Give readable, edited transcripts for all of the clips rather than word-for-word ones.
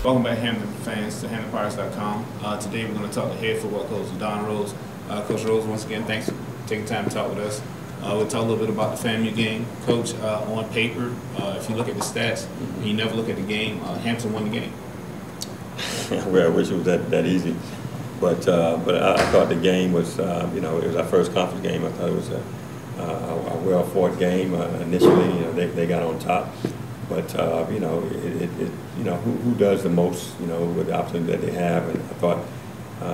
Welcome back, Hampton fans, to HamptonPirates.com. Today we're going to talk to head football coach Don Rose. Coach Rose, once again, thanks for taking time to talk with us. We'll talk a little bit about the FAMU game. Coach, on paper, if you look at the stats and you never look at the game, Hampton won the game. Well, I wish it was that easy. But I thought the game was, it was our first conference game. I thought it was a well-fought game. Initially, they got on top. But who does the most, with the opportunity that they have? And I thought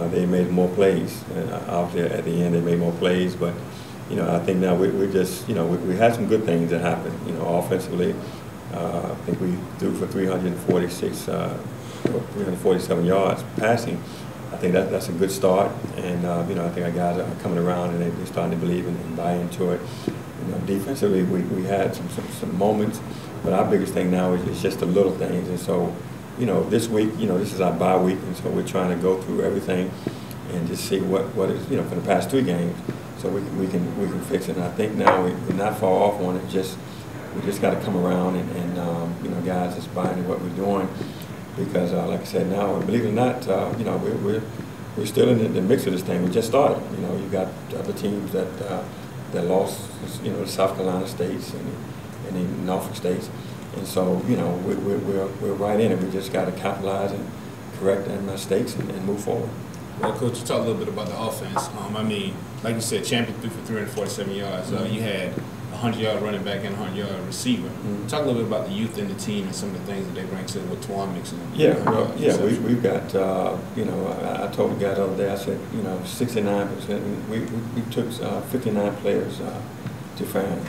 they made more plays. Obviously, at the end, they made more plays. But I think now we just, we had some good things that happened. Offensively, I think we threw for 347 yards passing. I think that's a good start. And I think our guys are coming around and they're starting to believe and buy into it. Defensively, we had some moments. But our biggest thing now is just the little things. And so, this week, this is our bye week, and so we're trying to go through everything and just see what is, for the past 3 games, so we can fix it. And I think now we're not far off on it. We just got to come around and guys just buying into what we're doing, because like I said, now believe it or not, we're still in the mix of this thing. We just started. You got other teams that lost, the South Carolina states and the Norfolk states, and so we're right in it. We just got to capitalize and correct our mistakes and move forward. Well, Coach, you talked a little bit about the offense. Like you said, Champion threw for 347 yards. You had a 100-yard running back and a 100-yard receiver. Talk a little bit about the youth in the team and some of the things that they bring to it with Twan mixing them. We've got, I told the guy the other day, I said, 69%. We took 59 players to FAM.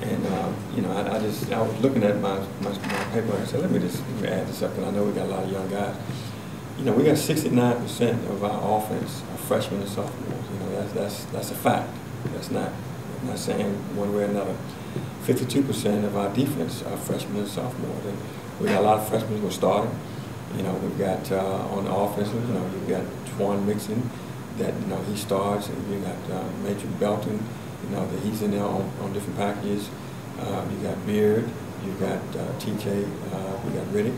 And I was looking at my paper and I said, let me add this up, because I know we got a lot of young guys. We got 69% of our offense are freshmen and sophomores. That's a fact. I'm not saying one way or another. 52% of our defense are freshmen and sophomores, and we got a lot of freshmen who are starting. We've got on the offensive, you've got Twan Mixon, that he starts, and you got Major Belton. That he's in there on different packages. You got Beard, you got TJ, we got Riddick.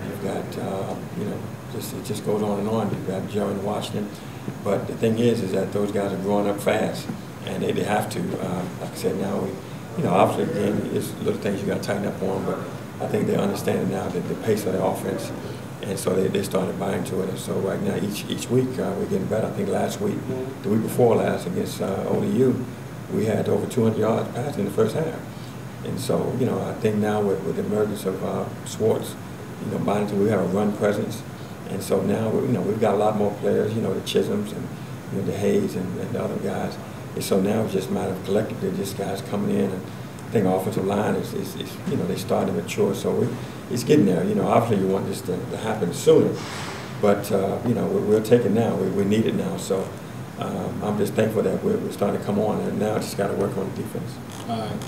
You've got, it just goes on and on. You've got Jaron Washington. But the thing is that those guys are growing up fast, and they have to. Like I said, now obviously again, it's little things you got to tighten up on, but I think they're understanding now that the pace of the offense. And so they started buying to it. And so right now, each week, we're getting better. I think last week, the week before last against ODU, we had over 200 yards passing in the first half. And so, I think now with the emergence of Swartz, buying to, we have a run presence. And so now, we've got a lot more players, the Chisholms and the Hayes and the other guys. And so now it's just a matter of collectively just guys coming in. And I think our offensive line is they starting to mature. So it's getting there. Obviously you want this to happen sooner, but we'll take it now. We need it now. So I'm just thankful that we're starting to come on, and now I just got to work on the defense.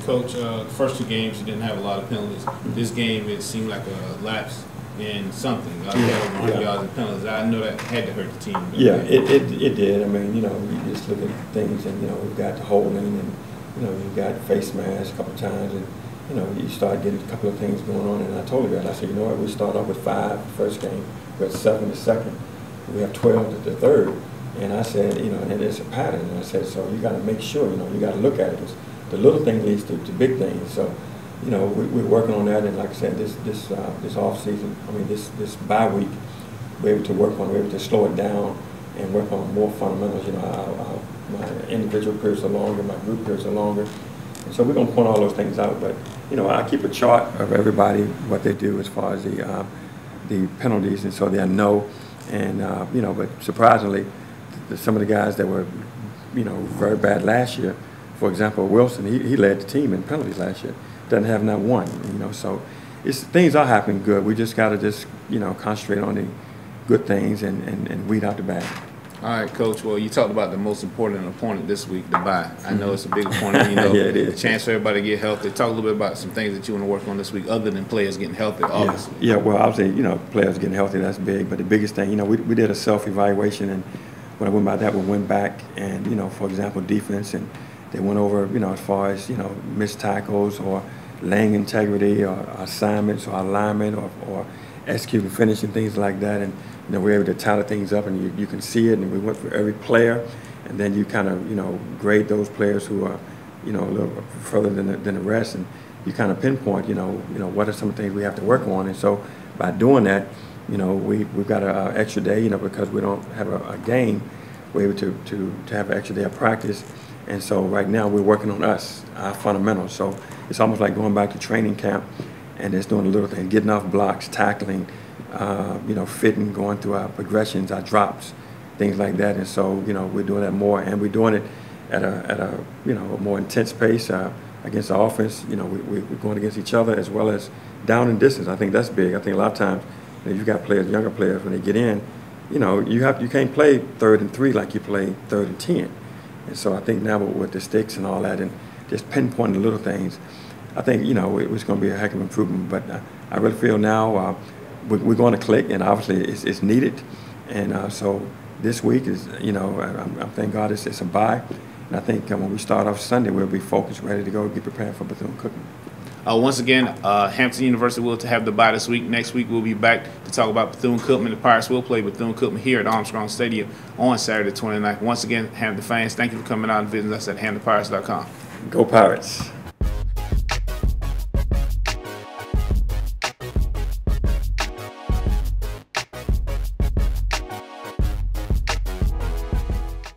Coach, the first 2 games you didn't have a lot of penalties. This game it seemed like a lapse in something. You had over 100 yards in penalties. I know that had to hurt the team. Yeah, it did. You just look at things, and we've got the holding, and you got face masks a couple of times, and you start getting a couple of things going on. And I told you that. I said, we start off with 5 the first game, we had 7 the second, we have 12 the third. And I said, and it's a pattern. And I said, so you got to make sure, you got to look at it. The little thing leads to big things. So, we're working on that. And like I said, this off season, this bye week, we're able to work on, we're able to slow it down and work on more fundamentals. My individual periods are longer, my group periods are longer. And so we're going to point all those things out. But, I keep a chart of everybody, what they do as far as the penalties, and so they know. And, but surprisingly, some of the guys that were, very bad last year, for example, Wilson, he led the team in penalties last year. Doesn't have not one, so things are happening good. We just got to concentrate on the good things and weed out the bad. All right, Coach. Well, you talked about the most important opponent this week, the bye. I know it's a big opponent. Yeah, it is. A chance for everybody to get healthy. Talk a little bit about some things that you want to work on this week, other than players getting healthy, obviously. Yeah. Well, obviously, players getting healthy, that's big. But the biggest thing, we did a self-evaluation, and when I went by that, we went back and, for example, defense, and they went over, as far as, missed tackles or laying integrity or assignments or alignment or executing, finishing, things like that. And we're able to tally things up, and you can see it. And we went for every player, and then you kind of grade those players who are a little further than the rest, and you kind of pinpoint what are some things we have to work on. And so by doing that, we've got an extra day, because we don't have a game. We're able to have an extra day of practice. And so right now we're working on our fundamentals. So it's almost like going back to training camp and just doing a little thing, getting off blocks, tackling, fitting, going through our progressions, our drops, things like that. And so, we're doing that more, and we're doing it at a more intense pace against the offense. We're going against each other as well as down and distance. I think that's big. I think a lot of times you've got players, younger players, when they get in, you can't play 3rd and 3 like you play 3rd and 10. And so I think now with the sticks and all that, and just pinpointing little things, I think it was going to be a heck of an improvement. But I really feel now we're going to click, and obviously it's needed. And so this week is I'm thank God it's a bye, and I think when we start off Sunday we'll be focused, ready to go, get prepared for Bethune-Cookman. Once again, Hampton University will have the bye this week. Next week we'll be back to talk about Bethune-Cookman. The Pirates will play Bethune-Cookman here at Armstrong Stadium on Saturday the 29th. Once again, Hampton fans, thank you for coming out and visiting us at HamptonPirates.com. Go Pirates.